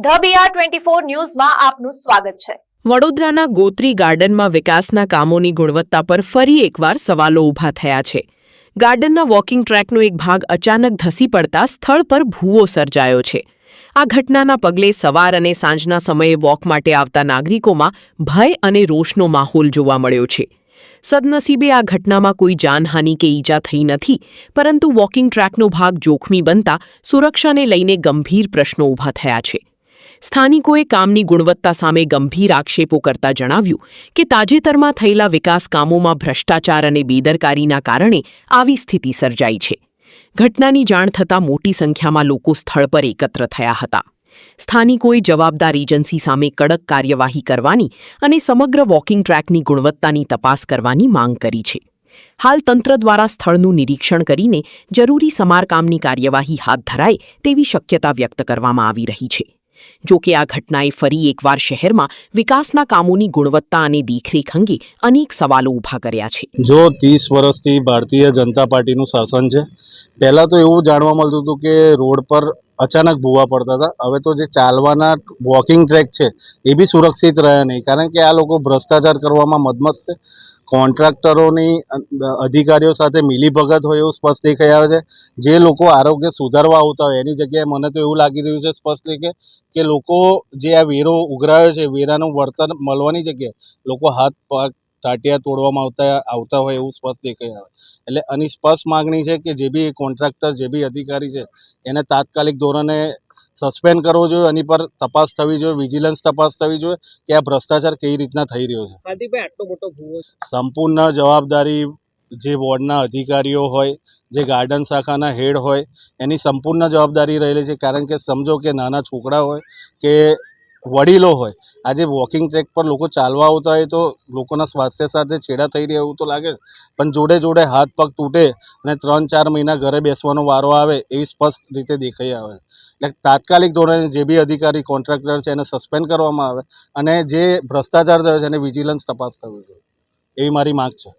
The BR24 ન્યૂઝમાં આપનું સ્વાગત છે। વડોદરાના ગોત્રી ગાર્ડનમાં વિકાસના કામોની ગુણવત્તા પર ફરી એકવાર સવાલો ઊભા થયા છે। ગાર્ડનના વોકિંગ ટ્રેકનો એક ભાગ અચાનક ધસી પડતા સ્થળ પર ભૂવો સર્જાયો છે। આ ઘટનાના પગલે સવાર અને સાંજના સમયે વોક માટે આવતા નાગરિકોમાં ભય અને રોષનો માહોલ જોવા મળ્યો છે। સદનસીબે આ ઘટનામાં કોઈ જાનહાનિ કે ઈજા થઈ નથી, પરંતુ વોકિંગ ટ્રેકનો ભાગ જોખમી બનતા સુરક્ષાને લઈને ગંભીર પ્રશ્નો ઊભા થયા છે। સ્થાનિકોએ કામની ગુણવત્તા સામે ગંભીર આક્ષેપો કરતા જણાવ્યું કે તાજેતરમાં થયેલા વિકાસ કામોમાં ભ્રષ્ટાચાર અને બેદરકારીના કારણે આવી સ્થિતિ સર્જાઈ છે। ઘટનાની જાણ થતાં મોટી સંખ્યામાં લોકો સ્થળ પર એકત્ર થયા હતા। સ્થાનિકોએ જવાબદાર એજન્સી સામે કડક કાર્યવાહી કરવાની અને સમગ્ર વોકિંગ ટ્રેકની ગુણવત્તાની તપાસ કરવાની માંગ કરી છે। હાલ તંત્ર દ્વારા સ્થળનું નિરીક્ષણ કરીને જરૂરી સમારકામની કાર્યવાહી હાથ ધરાય તેવી શક્યતા વ્યક્ત કરવામાં આવી રહી છે। જો કે આ ઘટનાએ ફરી એકવાર શહેરમાં વિકાસના કામોની ગુણવત્તા અને દેખરેખ અંગે અનેક સવાલો ઊભા કર્યા છે। જો 30 વર્ષથી ભારતીય જનતા પાર્ટીનું શાસન છે, પહેલાં તો એવું જાણવા મળતું હતું કે રોડ પર અચાનક ભૂવા પડતા હતા। હવે તો જે ચાલવાના વોકિંગ ટ્રેક છે એ બી સુરક્ષિત રહ્યા નહીં, કારણ કે આ લોકો ભ્રષ્ટાચાર કરવામાં મદમસ્ત છે। કોન્ટ્રાક્ટરોની અધિકારીઓ સાથે મિલીભગત હોય એવું સ્પષ્ટ દેખાઈ આવે છે। જે લોકો આરોગ્ય સુધારવા આવતા હોય એની જગ્યાએ મને તો એવું લાગી રહ્યું છે સ્પષ્ટ કે લોકો જે આ વેરો ઉઘરાવે છે, વેરાનું વળતર મળવાની જગ્યાએ લોકો હાથ પગ ટાટિયા તોડવામાં આવતા હોય એવું સ્પષ્ટ દેખાઈ આવે। એટલે આની સ્પષ્ટ માગણી છે કે જે બી કોન્ટ્રાક્ટર, જે બી અધિકારી છે એને તાત્કાલિક ધોરણે સસ્પેન્ડ કરવો જોઈએ, એની પર તપાસ થવી જોઈએ, વિજિલન્સ તપાસ થવી જોઈએ કે આ ભ્રષ્ટાચાર કઈ રીતના થઈ રહ્યો છે। હાર્દિકભાઈ, આટલો મોટો ભૂવો સંપૂર્ણ જવાબદારી જે વોર્ડના અધિકારીઓ હોય, જે ગાર્ડન શાખાના હેડ હોય, એની સંપૂર્ણ જવાબદારી રહેલી છે। કારણ કે સમજો કે નાના છોકરા હોય કે વડીલો હોય, આજે વોકિંગ ટ્રેક પર લોકો ચાલવા આવતા હોય તો લોકોના સ્વાસ્થ્ય સાથે છેડા થઈ રહ્યા એવું તો લાગે, પણ જોડે જોડે હાથ પગ તૂટે અને 3-4 મહિના ઘરે બેસવાનો વારો આવે એવી સ્પષ્ટ રીતે દેખાઈ આવે। એટલે તાત્કાલિક ધોરણે જે બી અધિકારી કોન્ટ્રાક્ટર છે એને સસ્પેન્ડ કરવામાં આવે અને જે ભ્રષ્ટાચાર થયો છે એને વિજિલન્સ તપાસ થવી જોઈએ એવી મારી માંગ છે।